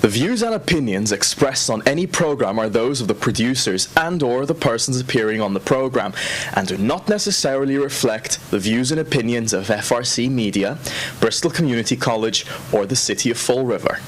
The views and opinions expressed on any program are those of the producers and/or the persons appearing on the program, and do not necessarily reflect the views and opinions of FRC Media, Bristol Community College, or the City of Fall River.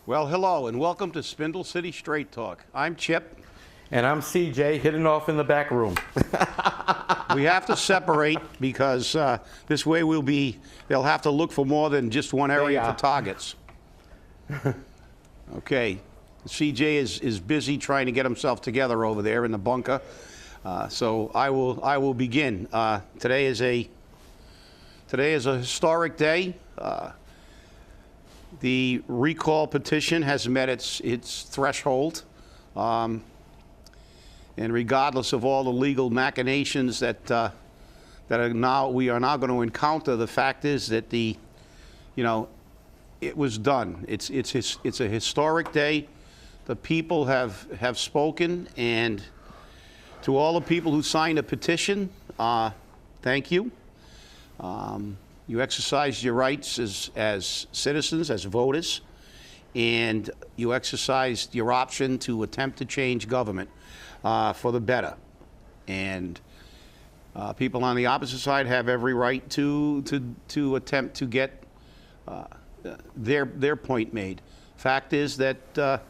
Well, hello, and welcome to Spindle City Straight Talk. I'm Chip. And I'm CJ, hidden off in the back room. We have to separate because this way they'll have to look for more than just one area for targets. Okay, CJ is busy trying to get himself together over there in the bunker. So I will begin. Today is a historic day. The recall petition has met its threshold, and regardless of all the legal machinations that we are now going to encounter, the fact is that it was done. It's a historic day. The people have spoken, and to all the people who signed a petition, thank you. You exercised your rights as citizens, as voters, and you exercised your option to attempt to change government for the better. And people on the opposite side have every right to attempt to get their point made. Fact is that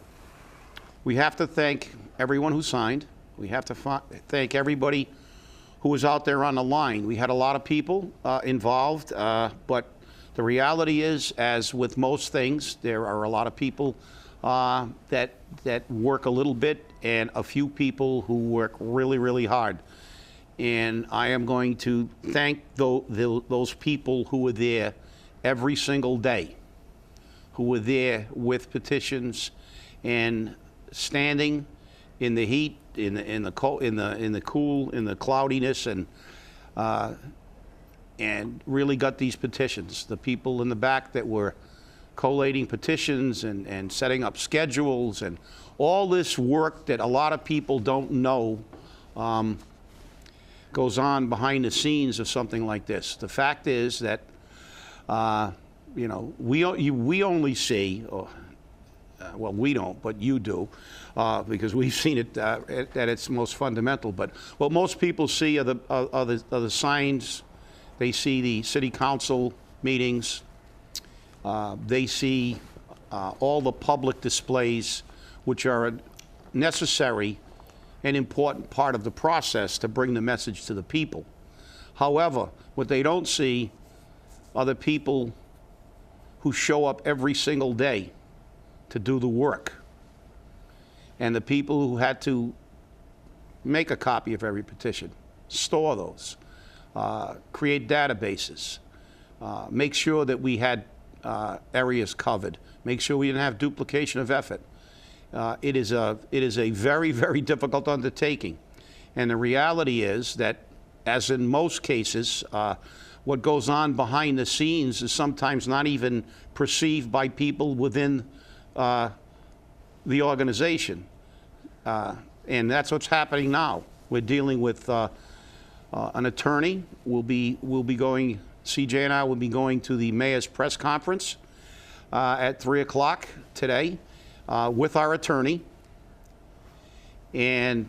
we have to thank everyone who signed. We have to thank everybody who was out there on the line. We had a lot of people involved, but the reality is, as with most things, there are a lot of people that work a little bit and a few people who work really, really hard. And I am going to thank those people who were there every single day, who were there with petitions and standing in the heat, in the cold, in the cool, in the cloudiness, and really got these petitions. The people in the back that were collating petitions and setting up schedules and all this work that a lot of people don't know goes on behind the scenes of something like this. The fact is that we only see. Well, we don't, but you do, because we've seen it at its most fundamental. But what most people see are the signs. They see the city council meetings. They see all the public displays, which are a necessary and important part of the process to bring the message to the people. However, what they don't see are the people who show up every single day to do the work, and the people who had to make a copy of every petition, store those, create databases, make sure that we had areas covered, make sure we didn't have duplication of effort. It is a very, very difficult undertaking, and the reality is that, as in most cases, what goes on behind the scenes is sometimes not even perceived by people within the organization, and that's what's happening now. We're dealing with an attorney. We'll be going. CJ and I will be going to the mayor's press conference at 3 o'clock today with our attorney, and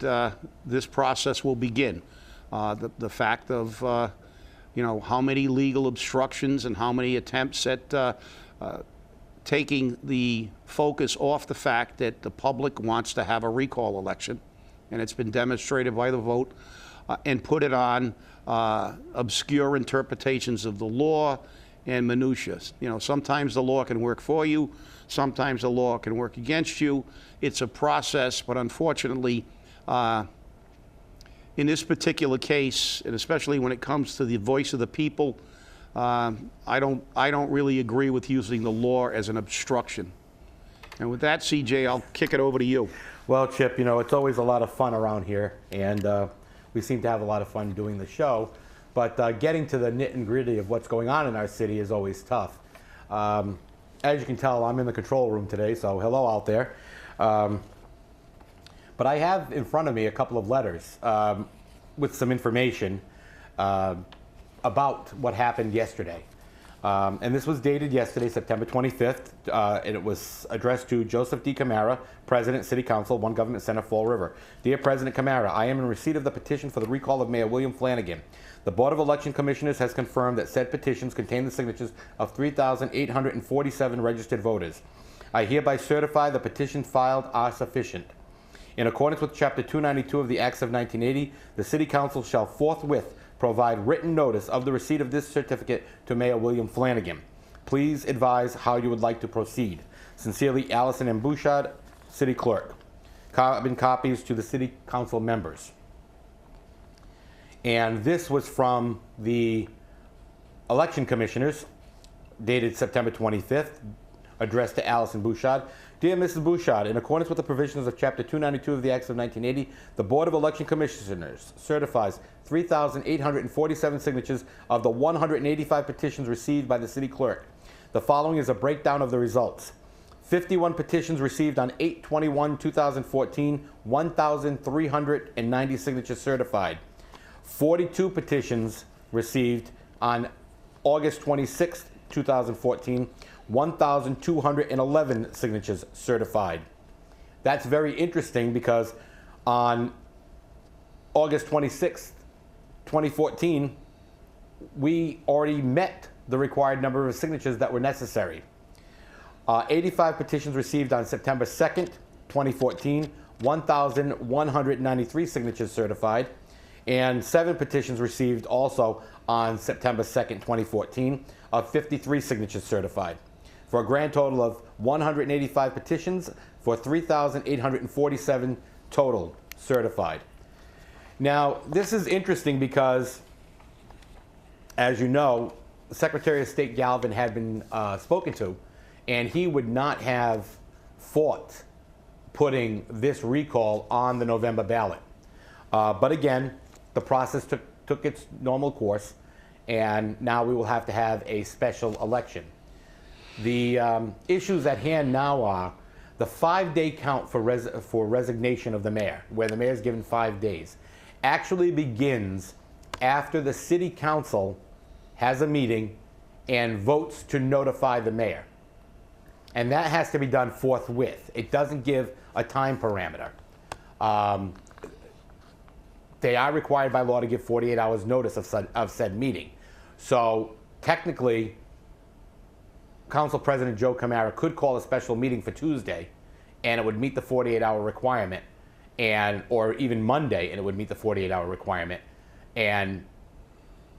this process will begin. The fact of how many legal obstructions and how many attempts at taking the focus off the fact that the public wants to have a recall election, and it's been demonstrated by the vote, and put it on obscure interpretations of the law and minutiae. Sometimes the law can work for you, sometimes the law can work against you. It's a process, but unfortunately, in this particular case, and especially when it comes to the voice of the people, I don't really agree with using the law as an obstruction. And with that, CJ, I'll kick it over to you. Well, Chip, it's always a lot of fun around here, and we seem to have a lot of fun doing the show. but getting to the nit and gritty of what's going on in our city is always tough. As you can tell, I'm in the control room today, so hello out there. But I have in front of me a couple of letters with some information about what happened yesterday. And this was dated yesterday, September 25th, and it was addressed to Joseph D. Camara, President, City Council, 1 Government Center, Fall River. Dear President Camara, I am in receipt of the petition for the recall of Mayor William Flanagan. The Board of Election Commissioners has confirmed that said petitions contain the signatures of 3,847 registered voters. I hereby certify the petitions filed are sufficient. In accordance with Chapter 292 of the Acts of 1980, the City Council shall forthwith provide written notice of the receipt of this certificate to Mayor William Flanagan. Please advise how you would like to proceed. Sincerely, Allison M. Bouchard, City Clerk. Carbon copies to the City Council members. And this was from the election commissioners, dated September 25th, addressed to Allison Bouchard. Dear Mrs. Bouchard, in accordance with the provisions of Chapter 292 of the Acts of 1980, the Board of Election Commissioners certifies 3,847 signatures of the 185 petitions received by the City Clerk. The following is a breakdown of the results. 51 petitions received on 8/21/2014, 1,390 signatures certified. 42 petitions received on August 26, 2014, 1,211 signatures certified. That's very interesting because on August 26, 2014, we already met the required number of signatures that were necessary. 85 petitions received on September 2nd, 2014, 1,193 signatures certified, and 7 petitions received also on September 2nd, 2014, of 53 signatures certified, for a grand total of 185 petitions for 3,847 total certified. Now, this is interesting because, as you know, Secretary of State Galvin had been spoken to, and he would not have fought putting this recall on the November ballot. But again, the process took its normal course, and now we will have to have a special election. The issues at hand now are the 5-day count for resignation of the mayor, where the mayor is given 5 days, actually begins after the City Council has a meeting and votes to notify the mayor. And that has to be done forthwith. It doesn't give a time parameter. They are required by law to give 48 hours notice of said meeting. So technically, Council President Joe Camara could call a special meeting for Tuesday, and it would meet the 48-hour requirement, or even Monday, and it would meet the 48-hour requirement, and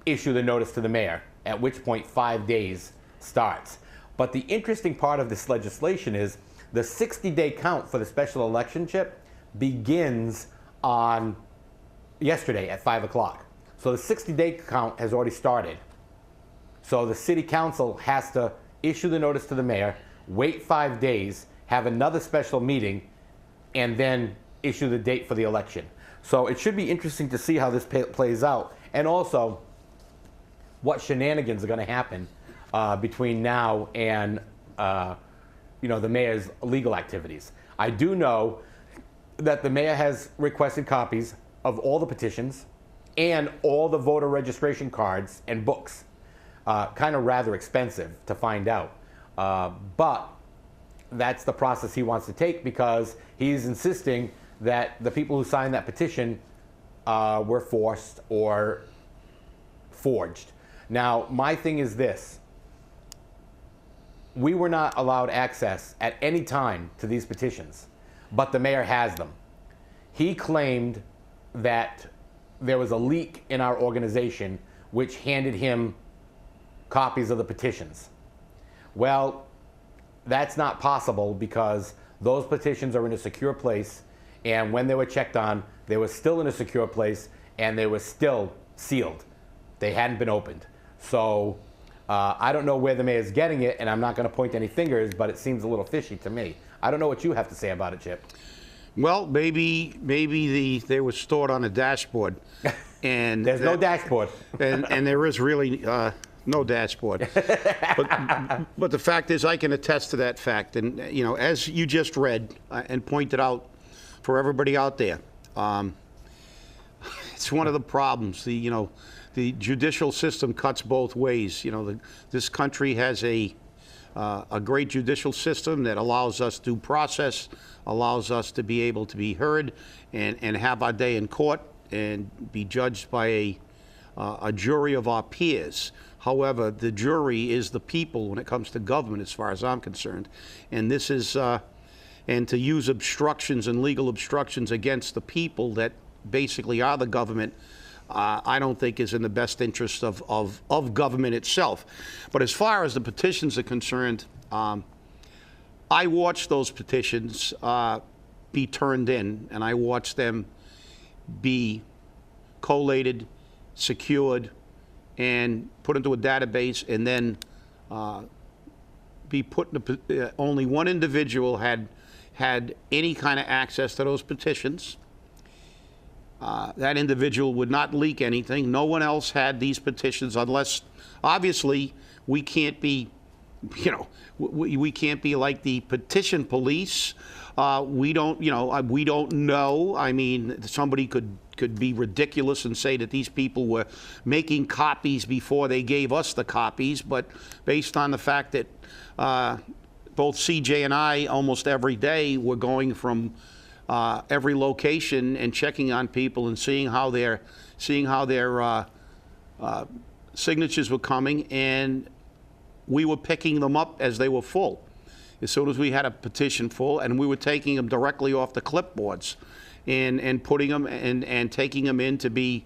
issue the notice to the mayor, at which point 5 days starts. But the interesting part of this legislation is the 60-day count for the special election chip begins on yesterday at 5 o'clock. So the 60-day count has already started. So the City Council has to issue the notice to the mayor, wait 5 days, have another special meeting, and then issue the date for the election. So it should be interesting to see how this plays out, and also what shenanigans are going to happen between now and the mayor's legal activities. I do know that the mayor has requested copies of all the petitions and all the voter registration cards and books. Kind of rather expensive to find out. But that's the process he wants to take, because he's insisting that the people who signed that petition were forced or forged. Now, my thing is this. We were not allowed access at any time to these petitions, but the mayor has them. He claimed that there was a leak in our organization which handed him copies of the petitions. Well, that's not possible, because those petitions are in a secure place, and when they were checked on, they were still in a secure place, and they were still sealed. They hadn't been opened. So I don't know where the mayor's getting it, and I'm not going to point any fingers, but it seems a little fishy to me. I don't know what you have to say about it, Chip. Well, maybe they were stored on a dashboard. And There's no dashboard. and there is really no dashboard. But the fact is, I can attest to that fact. And, you know, as you just read and pointed out for everybody out there, it's one of the problems. The judicial system cuts both ways. You know, this country has a great judicial system that allows us due process, allows us to be able to be heard and have our day in court and be judged by a jury of our peers. However, the jury is the people when it comes to government, as far as I'm concerned. And this is, and to use obstructions and legal obstructions against the people that basically are the government, I don't think is in the best interest of government itself. But as far as the petitions are concerned, I watched those petitions be turned in, and I watched them be collated, secured, and put into a database, and then be put in only one individual had any kind of access to those petitions. That individual would not leak anything. No one else had these petitions, unless, obviously, we can't be, you know, we can't be like the petition police. We don't, you know, we don't know. I mean, somebody could be ridiculous and say that these people were making copies before they gave us the copies, but based on the fact that both CJ and I almost every day were going from every location and checking on people and seeing how their signatures were coming, and we were picking them up as they were full. As soon as we had a petition full, and we were taking them directly off the clipboards and putting them and taking them in to be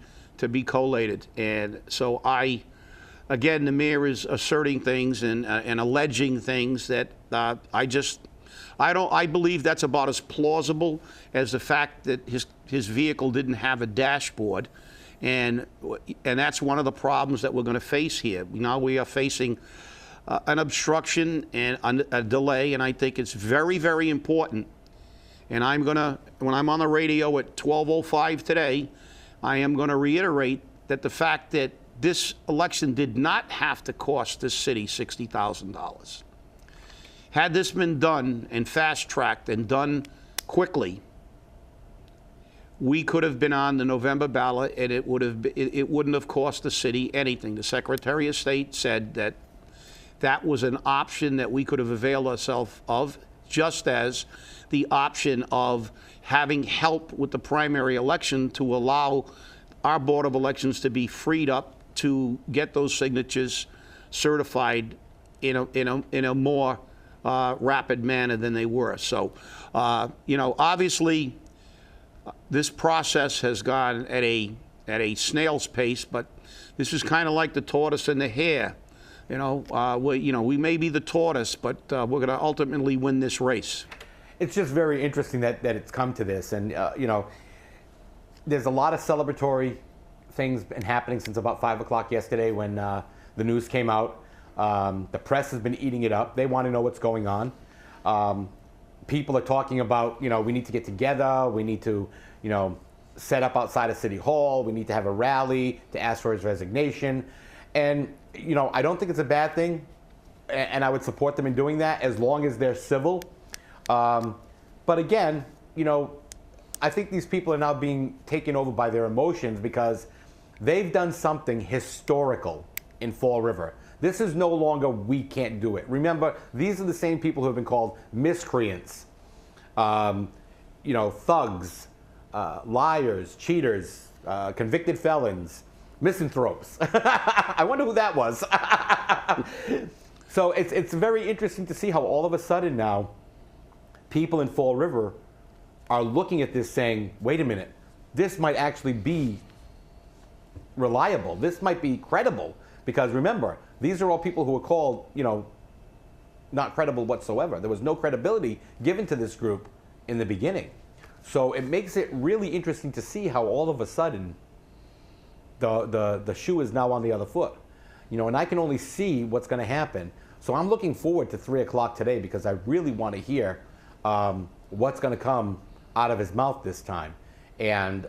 collated. And so again, the mayor is asserting things and alleging things that I believe that's about as plausible as the fact that his vehicle didn't have a dashboard, and that's one of the problems that we're going to face here. Now we are facing an obstruction and a delay, and I think it's very, very important. And when I'm on the radio at 12:05 today, I am going to reiterate that the fact that this election did not have to cost this city $60,000. Had this been done and fast-tracked and done quickly, we could have been on the November ballot, and it wouldn't have cost the city anything. The Secretary of State said that that was an option that we could have availed ourselves of, just as the option of having help with the primary election to allow our Board of Elections to be freed up to get those signatures certified in a more rapid manner than they were. So, you know, obviously, this process has gone at a snail's pace, but this is kind of like the tortoise and the hare. You know, we may be the tortoise, but we're going to ultimately win this race. It's just very interesting that it's come to this, and you know, there's a lot of celebratory things been happening since about 5 o'clock yesterday when the news came out. The press has been eating it up. They want to know what's going on. People are talking about, you know, we need to get together. We need to, you know, set up outside of City Hall. We need to have a rally to ask for his resignation. And, you know, I don't think it's a bad thing, and I would support them in doing that as long as they're civil. But again, you know, I think these people are now being taken over by their emotions because they've done something historical in Fall River. This is no longer we can't do it. Remember, these are the same people who have been called miscreants, you know, thugs, liars, cheaters, convicted felons, misanthropes. I wonder who that was. So it's very interesting to see how all of a sudden now people in Fall River are looking at this saying, wait a minute, this might actually be reliable. This might be credible. Because remember, these are all people who were called, you know, not credible whatsoever. There was no credibility given to this group in the beginning. So it makes it really interesting to see how all of a sudden the shoe is now on the other foot. You know, and I can only see what's going to happen. So I'm looking forward to 3 o'clock today because I really want to hear what's going to come out of his mouth this time. And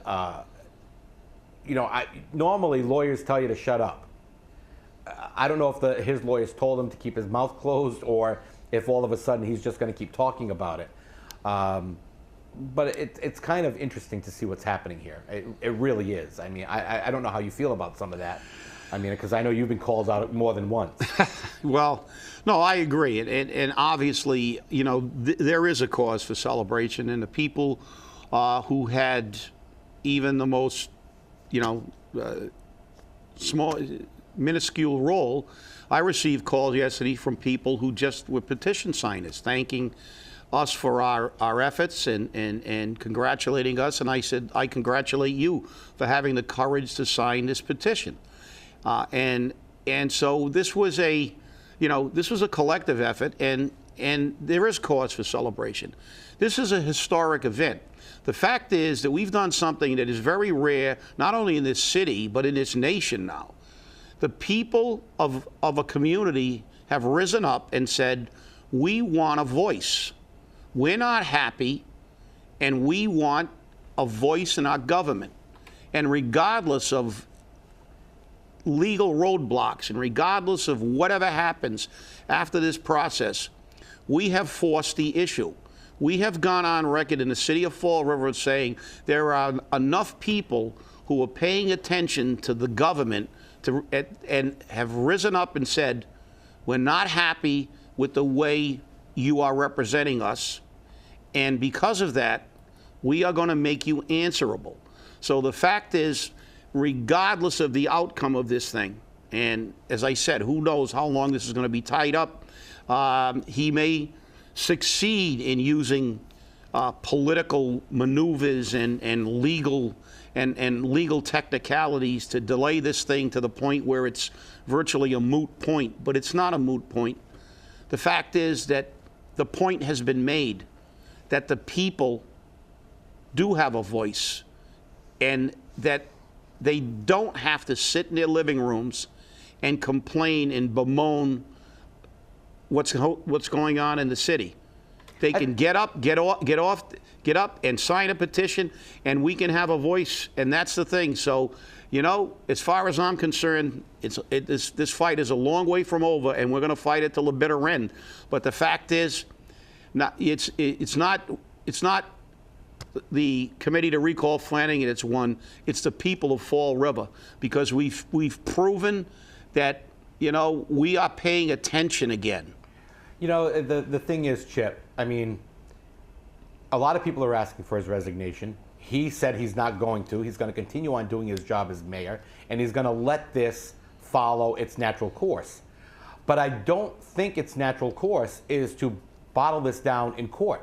normally lawyers tell you to shut up. I don't know if his lawyers told him to keep his mouth closed or if all of a sudden he's just going to keep talking about it. But it's kind of interesting to see what's happening here. It really is. I mean, I don't know how you feel about some of that. I mean, because I know you've been called out more than once. Well, no, I agree. And obviously, there is a cause for celebration. And the people who had even the most, small, minuscule role, I received calls yesterday from people who just were petition signers, thanking us for our efforts and congratulating us. And I said, I congratulate you for having the courage to sign this petition. And so this was a collective effort, and there is cause for celebration. This is a historic event. The fact is that we've done something that is very rare, not only in this city, but in this nation now. The people of a community have risen up and said, we want a voice. We're not happy, and we want a voice in our government. And regardless of legal roadblocks and regardless of whatever happens after this process, we have forced the issue. We have gone on record in the city of Fall River saying there are enough people who are paying attention to the government and have risen up and said, we're not happy with the way you are representing us, and because of that, we are going to make you answerable. So the fact is, regardless of the outcome of this thing, and as I said, who knows how long this is going to be tied up, he may succeed in using political maneuvers and legal technicalities to delay this thing to the point where it's virtually a moot point. But it's not a moot point. The fact is that the point has been made that the people do have a voice, and that they don't have to sit in their living rooms and complain and bemoan what's going on in the city. They can get up and sign a petition, and we can have a voice, and that's the thing. So, as far as I'm concerned, this fight is a long way from over, and we're going to fight it till the bitter end. But the fact is, it's not the committee to recall Flanagan. It's the people of Fall River, because we've proven that we are paying attention again. The thing is, Chip, I mean, a lot of people are asking for his resignation. He said he's not going to. He's going to continue on doing his job as mayor, and he's going to let this follow its natural course. But I don't think its natural course is to bottle this down in court.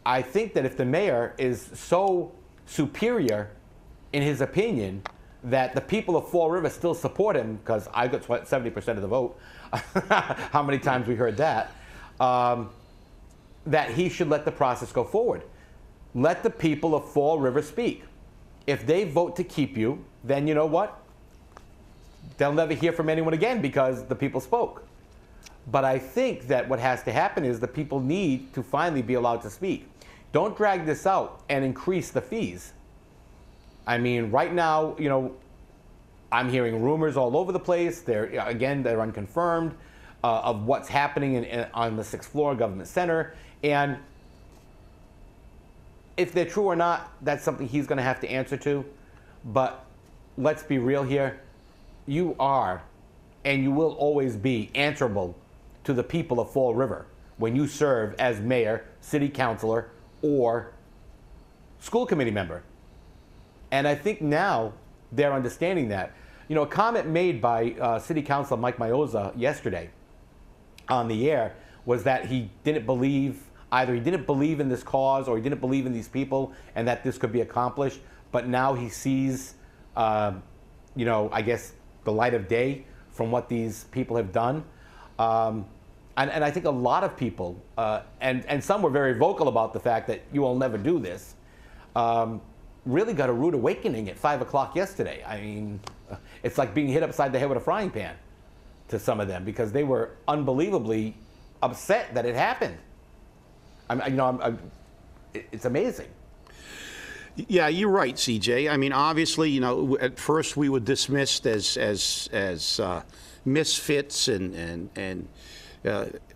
I think that if the mayor is so superior in his opinion that the people of Fall River still support him, because I got 70% of the vote, how many times we heard that, that he should let the process go forward. Let the people of Fall River speak. If they vote to keep you, then you know what? They'll never hear from anyone again because the people spoke. But I think that what has to happen is the people need to finally be allowed to speak. Don't drag this out and increase the fees. I mean, right now, I'm hearing rumors all over the place. They're unconfirmed of what's happening on the 6th floor Government Center. And if they're true or not, that's something he's going to have to answer to. But let's be real here. You are, and you will always be, answerable to the people of Fall River when you serve as mayor, city councilor, or school committee member. And I think now they're understanding that. A comment made by City Councilor Mike Mioza yesterday on the air was that he didn't believe, either he didn't believe in this cause or he didn't believe in these people and that this could be accomplished, but now he sees, I guess, the light of day from what these people have done. And I think a lot of people, and some were very vocal about the fact that you will never do this, really got a rude awakening at 5 o'clock yesterday. I mean, it's like being hit upside the head with a frying pan to some of them, because they were unbelievably upset that it happened. It's amazing. Yeah, you're right, CJ. I mean, obviously, you know, at first we were dismissed as misfits and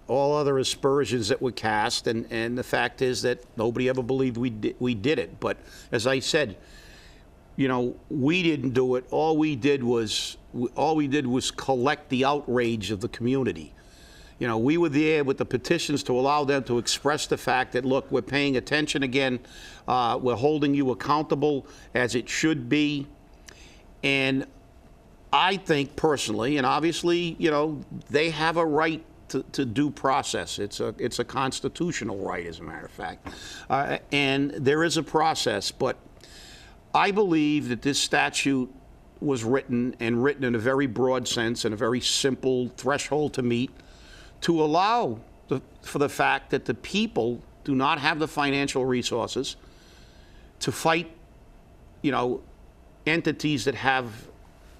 all other aspersions that were cast, and the fact is that nobody ever believed we did it. But as I said, you know, we didn't do it. All we did was collect the outrage of the community. You know, we were there with the petitions to allow them to express the fact that, look, we're paying attention again. We're holding you accountable as it should be. And I think personally, and obviously, you know, they have a right to due process. It's a constitutional right, as a matter of fact. And there is a process, but I believe that this statute was written in a very broad sense and a very simple threshold to meet to allow for the fact that the people do not have the financial resources to fight, you know, entities that have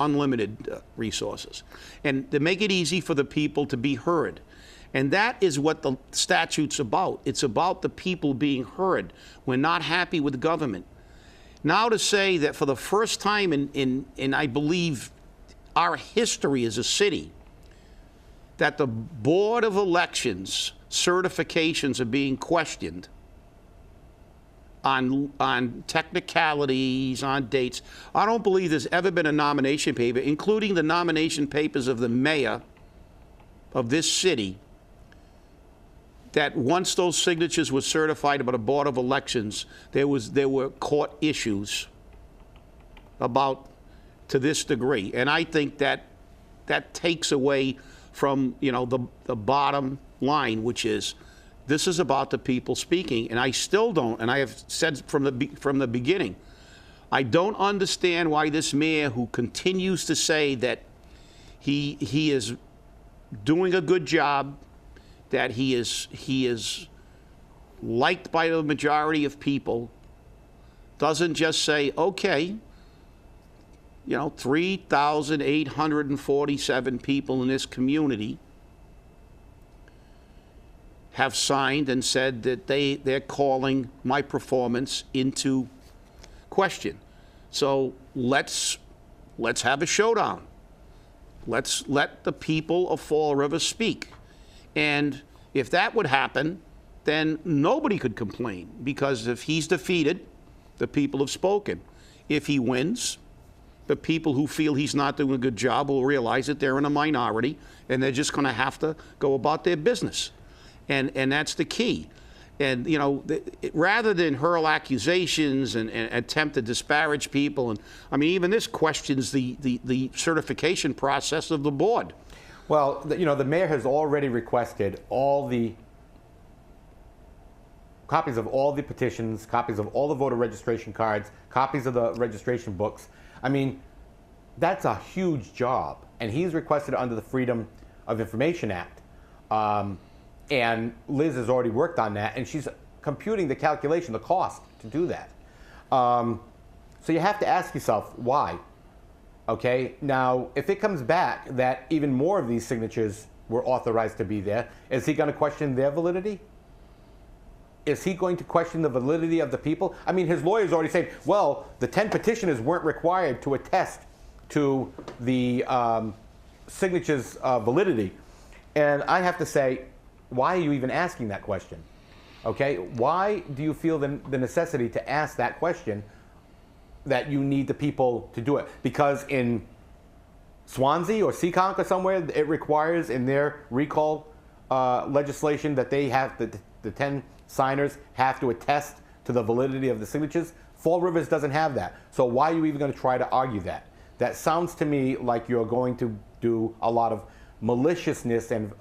unlimited resources, and to make it easy for the people to be heard. And that is what the statute's about. It's about the people being heard. We're not happy with the government. Now to say that for the first time in I believe our history as a city, that the Board of Elections certifications are being questioned on technicalities, on dates. I don't believe there's ever been a nomination paper, including the nomination papers of the mayor of this city, that once those signatures were certified by the Board of Elections, there were court issues about to this degree. And I think that takes away from, you know, the bottom line, which is this is about the people speaking. And I still don't, and I have said from the beginning, I don't understand why this mayor, who continues to say that he is doing a good job, that he is liked by the majority of people, doesn't just say, okay, you know, 3,847 people in this community have signed and said that they're calling my performance into question. So let's have a showdown. Let's let the people of Fall River speak. And if that would happen, then nobody could complain, because if he's defeated, the people have spoken. If he wins, the people who feel he's not doing a good job will realize that they're in a minority, and they're just going to have to go about their business. And that's the key. And, you know, rather than hurl accusations and attempt to disparage people, and I mean, even this questions the certification process of the board. Well, you know, the mayor has already requested all the copies of all the petitions, copies of all the voter registration cards, copies of the registration books. I mean, that's a huge job. And he's requested it under the Freedom of Information Act. And Liz has already worked on that, and she's computing the calculation, the cost to do that. So you have to ask yourself, why? Okay, now, if it comes back that even more of these signatures were authorized to be there, is he going to question their validity? Is he going to question the validity of the people? I mean, his lawyer's already saying, well, the 10 petitioners weren't required to attest to the signatures' validity. And I have to say, why are you even asking that question? Okay, why do you feel the necessity to ask that question, that you need the people to do it? Because in Swansea or Seekonk or somewhere, it requires in their recall legislation that they have the 10 signers have to attest to the validity of the signatures. Fall Rivers doesn't have that. So why are you even going to try to argue that? That sounds to me like you're going to do a lot of maliciousness and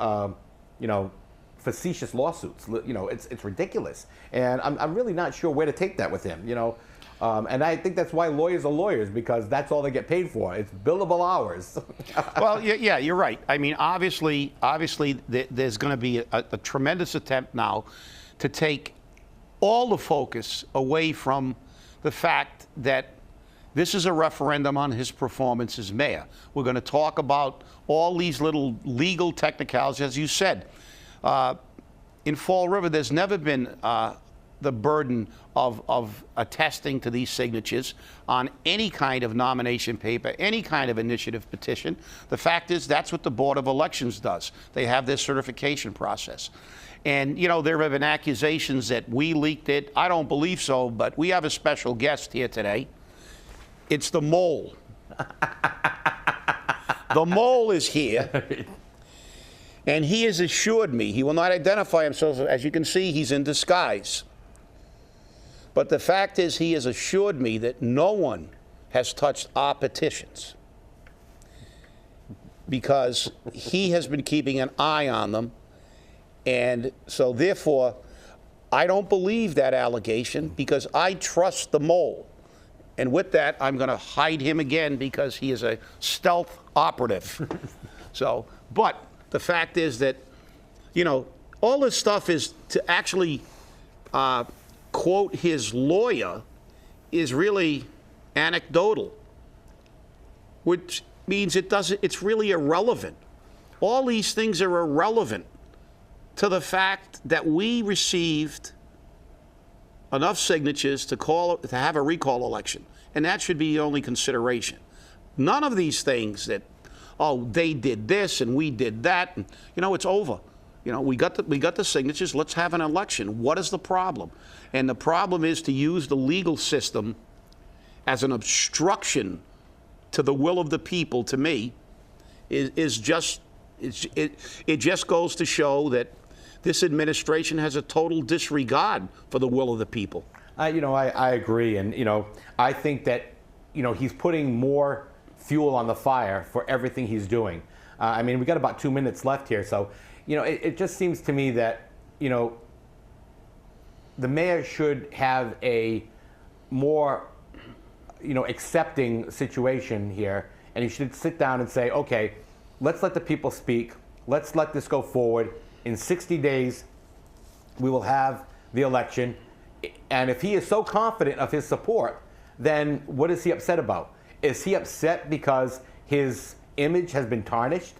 you know, facetious lawsuits. You know, it's ridiculous, and I'm really not sure where to take that with him. You know, and I think that's why lawyers are lawyers, because that's all they get paid for. It's billable hours. Well, yeah, you're right. I mean, obviously, there's going to be a tremendous attempt now to take all the focus away from the fact that this is a referendum on his performance as mayor. We're going to talk about all these little legal technicalities, as you said. In Fall River, there's never been the burden of attesting to these signatures on any kind of nomination paper, any kind of initiative petition. The fact is, that's what the Board of Elections does. They have this certification process. And, you know, there have been accusations that we leaked it. I don't believe so, but we have a special guest here today. It's the mole. The mole is here. And he has assured me, he will not identify himself. As you can see, he's in disguise. But the fact is, he has assured me that no one has touched our petitions because he has been keeping an eye on them. And so, therefore, I don't believe that allegation because I trust the mole. And with that, I'm going to hide him again because he is a stealth operative. So, but the fact is that, you know, all this stuff is to actually quote his lawyer is really anecdotal, which means it's really irrelevant. All these things are irrelevant to the fact that we received enough signatures to have a recall election, and that should be the only consideration. None of these things that, oh, they did this and we did that, and, you know, it's over. You know, we got the signatures. Let's have an election. What is the problem? And the problem is to use the legal system as an obstruction to the will of the people. To me, it just goes to show that this administration has a total disregard for the will of the people. You know, I agree, and you know, I think that, you know, he's putting more fuel on the fire for everything he's doing. I mean, we got about 2 minutes left here, so, you know, it just seems to me that, you know, the mayor should have a more, you know, accepting situation here, and he should sit down and say, okay, let's let the people speak. Let's let this go forward. In 60 days, we will have the election. And if he is so confident of his support, then what is he upset about? Is he upset because his image has been tarnished?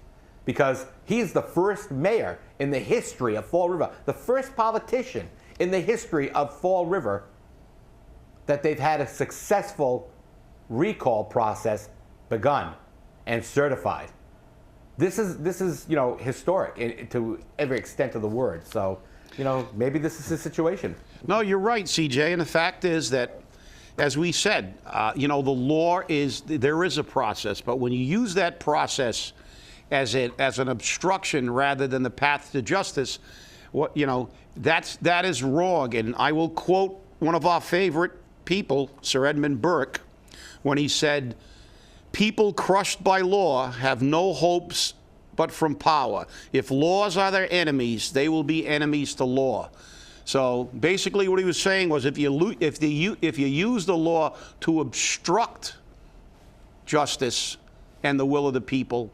Because he's the first mayor in the history of Fall River, the first politician in the history of Fall River that they've had a successful recall process begun and certified. This is, you know, historic to every extent of the word. So, you know, maybe this is his situation. No, you're right, CJ. And the fact is that, as we said, you know, the law there is a process, but when you use that process as an obstruction rather than the path to justice, you know, that is wrong. And I will quote one of our favorite people, Sir Edmund Burke, when he said, "People crushed by law have no hopes but from power. If laws are their enemies, they will be enemies to law." So basically what he was saying was if you use the law to obstruct justice and the will of the people,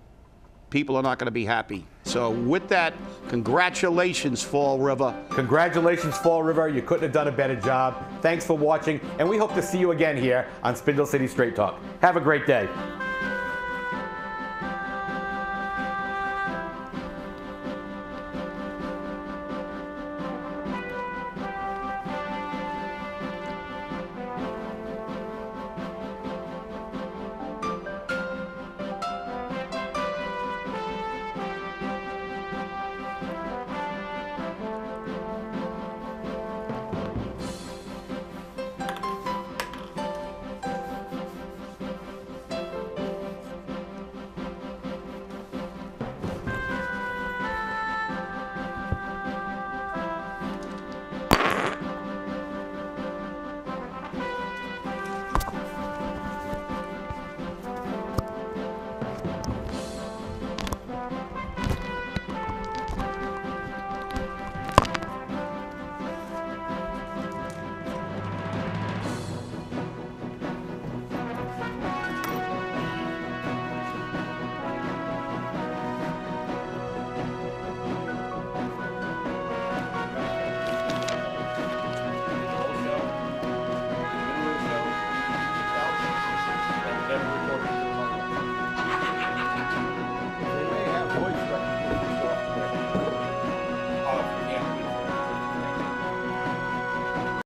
people are not going to be happy. So with that, congratulations, Fall River. Congratulations, Fall River. You couldn't have done a better job. Thanks for watching, and we hope to see you again here on Spindle City Straight Talk. Have a great day.